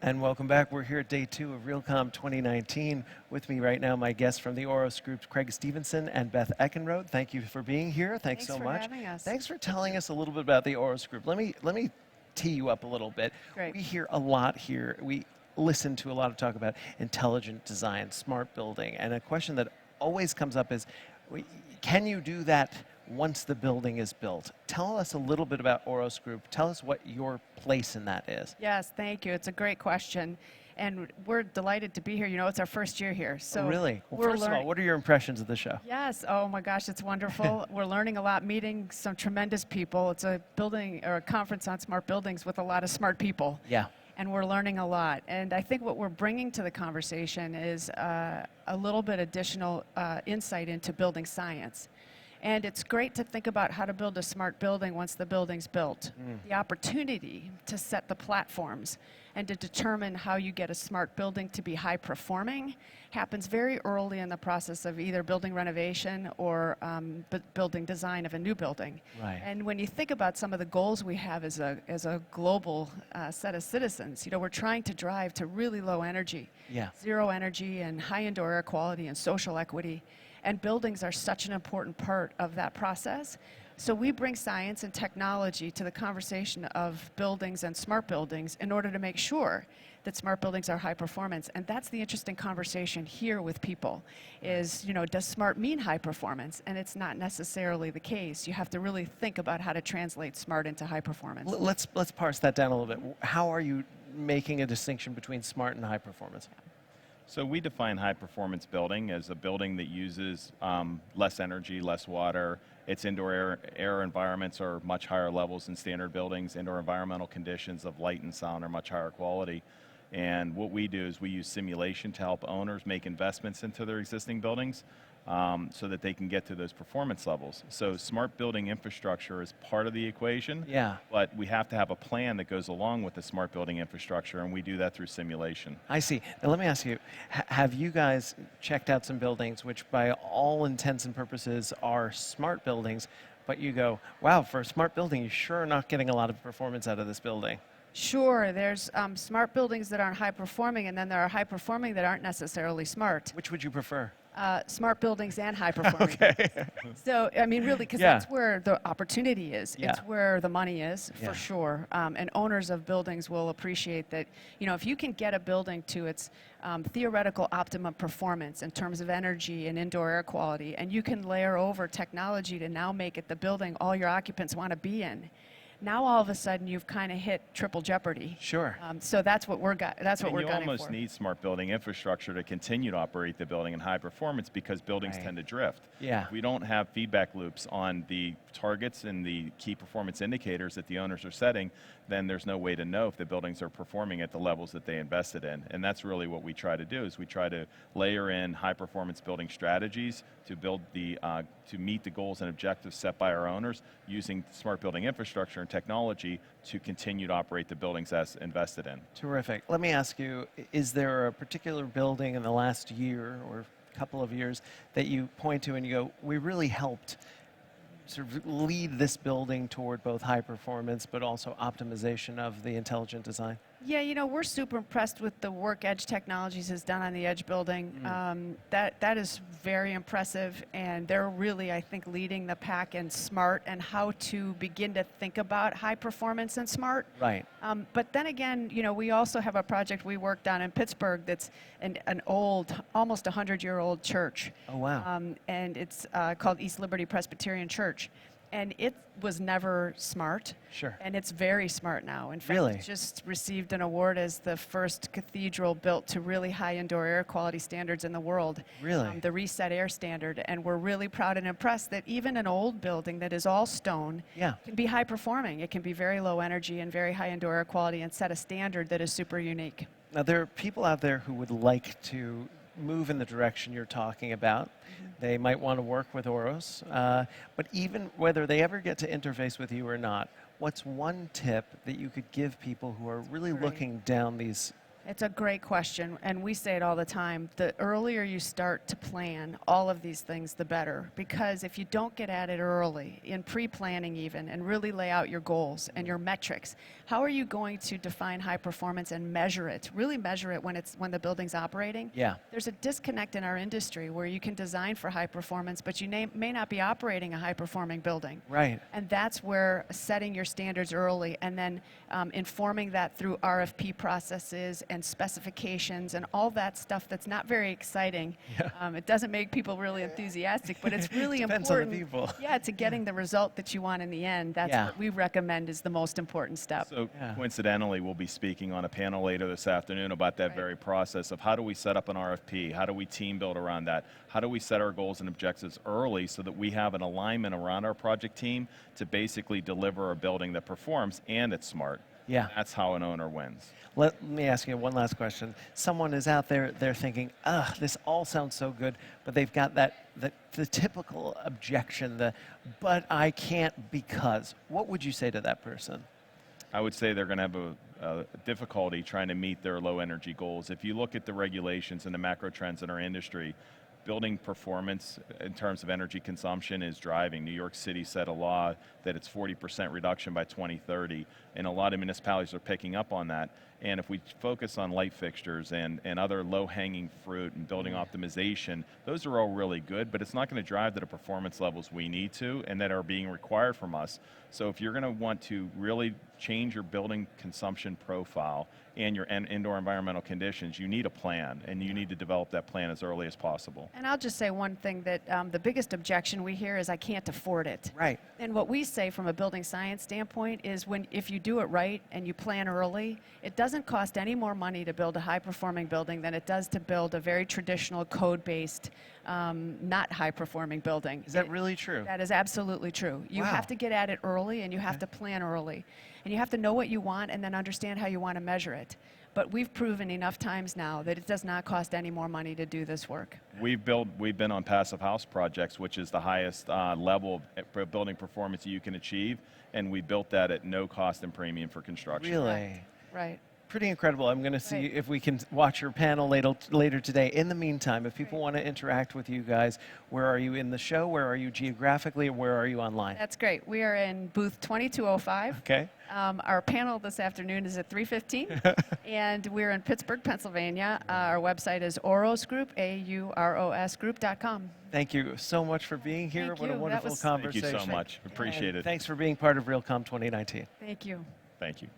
And welcome back. We're here at day 2 of RealCom 2019. With me right now, my guests from the AUROS Group, Craig Stevenson and Beth Eckenrode. Thank you for being here. Thanks so much. Thanks for having us. Thanks for telling us a little bit about the AUROS Group. Let me tee you up a little bit. Great. We hear a lot here. We listen to a lot of talk about intelligent design, smart building, and a question that always comes up is, can you do that once the building is built? Tell us a little bit about AUROS Group. Tell us what your place in that is. Yes, thank you. It's a great question. And we're delighted to be here. You know, it's our first year here. So oh, really? Well, we're first of all, what are your impressions of the show? Yes. Oh, my gosh, it's wonderful. We're learning a lot, meeting some tremendous people. It's a building or a conference on smart buildings with a lot of smart people. Yeah. And we're learning a lot. And I think what we're bringing to the conversation is a little bit additional insight into building science. And it's great to think about how to build a smart building once the building's built. The opportunity to set the platforms and to determine how you get a smart building to be high performing happens very early in the process of either building renovation or building design of a new building. Right. And when you think about some of the goals we have as a global set of citizens, you know, we're trying to drive to really low energy, zero energy and high indoor air quality and social equity. And buildings are such an important part of that process. So we bring science and technology to the conversation of buildings and smart buildings in order to make sure that smart buildings are high performance. And that's the interesting conversation here with people is, you know, does smart mean high performance? And it's not necessarily the case. You have to really think about how to translate smart into high performance. Let's parse that down a little bit. How are you making a distinction between smart and high performance? So we define high-performance building as a building that uses less energy, less water. Its indoor air environments are much higher levels than standard buildings. Indoor environmental conditions of light and sound are much higher quality. And what we do is we use simulation to help owners make investments into their existing buildings so that they can get to those performance levels. So smart building infrastructure is part of the equation, but we have to have a plan that goes along with the smart building infrastructure, and we do that through simulation. I see. Now let me ask you, have you guys checked out some buildings which by all intents and purposes are smart buildings, but you go, wow, for a smart building, you sure are not getting a lot of performance out of this building? Sure, there's smart buildings that aren't high performing, and then there are high performing that aren't necessarily smart. Which would you prefer? Smart buildings and high performing. Okay. So, I mean, really, because that's where the opportunity is. It's where the money is, for sure. And owners of buildings will appreciate that, you know, if you can get a building to its theoretical optimum performance in terms of energy and indoor air quality, and you can layer over technology to now make it the building all your occupants want to be in, now all of a sudden you've kind of hit triple jeopardy. Sure. So that's what we're gunning for. You almost need smart building infrastructure to continue to operate the building in high performance because buildings tend to drift. Yeah. If we don't have feedback loops on the targets and the key performance indicators that the owners are setting, then there's no way to know if the buildings are performing at the levels that they invested in. And that's really what we try to do, is we try to layer in high performance building strategies to build to meet the goals and objectives set by our owners using smart building infrastructure and technology to continue to operate the buildings as invested in. Terrific. Let me ask you, is there a particular building in the last year or couple of years that you point to and you go, we really helped sort of lead this building toward both high performance but also optimization of the intelligent design? Yeah, you know, we're super impressed with the work Edge Technologies has done on the Edge building. That is very impressive, and they're really, I think, leading the pack in smart and how to begin to think about high performance and smart. Right. But then again, you know, we also have a project we worked on in Pittsburgh that's an old, almost 100-year-old church. Oh, wow. And it's called East Liberty Presbyterian Church. And it was never smart. Sure. And it's very smart now. In fact, Really? it just received an award as the first cathedral built to really high indoor air quality standards in the world. Really? The Reset Air Standard. And we're really proud and impressed that even an old building that is all stone can be high performing. It can be very low energy and very high indoor air quality and set a standard that is super unique. Now, there are people out there who would like to move in the direction you're talking about. They might want to work with AUROS, but even whether they ever get to interface with you or not, what's one tip that you could give people who are really looking down these It's a great question, and we say it all the time. The earlier you start to plan all of these things, the better. Because if you don't get at it early, in pre-planning even, and really lay out your goals and your metrics, how are you going to define high performance and measure it? Really measure it when the building's operating? Yeah. There's a disconnect in our industry where you can design for high performance, but you may not be operating a high-performing building. Right. And that's where setting your standards early and then informing that through RFP processes and specifications and all that stuff that's not very exciting. Yeah. It doesn't make people really enthusiastic, but it's really Depends important. on the people. Yeah, to getting the result that you want in the end. That's what we recommend is the most important step. So coincidentally, we'll be speaking on a panel later this afternoon about that very process of how do we set up an RFP? How do we team build around that? How do we set our goals and objectives early so that we have an alignment around our project team to basically deliver a building that performs and it's smart? Yeah. That's how an owner wins. Let me ask you one last question. Someone is out there, they're thinking, this all sounds so good, but they've got the typical objection, but I can't because. What would you say to that person? I would say they're going to have a difficulty trying to meet their low energy goals. If you look at the regulations and the macro trends in our industry, building performance in terms of energy consumption is driving. New York City set a law that it's 40% reduction by 2030, and a lot of municipalities are picking up on that. And if we focus on light fixtures and other low-hanging fruit and building optimization, those are all really good, but it's not going to drive to the performance levels we need to and that are being required from us. So if you're going to want to really change your building consumption profile and your indoor environmental conditions, you need a plan, and you need to develop that plan as early as possible. And I'll just say one thing that the biggest objection we hear is I can't afford it. Right. And what we say from a building science standpoint is if you do it right and you plan early, it doesn't cost any more money to build a high-performing building than it does to build a very traditional code-based, not high-performing building. Is that really true? That is absolutely true. You have to get at it early, and you have to plan early. And you have to know what you want and then understand how you want to measure it. But we've proven enough times now that it does not cost any more money to do this work. We've been on passive house projects, which is the highest level of building performance you can achieve, and we built that at no cost and premium for construction. Really? Right. Pretty incredible. I'm going to see if we can watch your panel later today. In the meantime, if people want to interact with you guys, where are you in the show? Where are you geographically? Where are you online? That's great. We are in booth 2205. Okay. Our panel this afternoon is at 3:15, and we're in Pittsburgh, Pennsylvania. Our website is AUROS Group, AUROS Group.com. Thank you so much for being here. Thank what a you. wonderful conversation. Thank you so much. Appreciate it. Thanks for being part of RealComm 2019. Thank you. Thank you.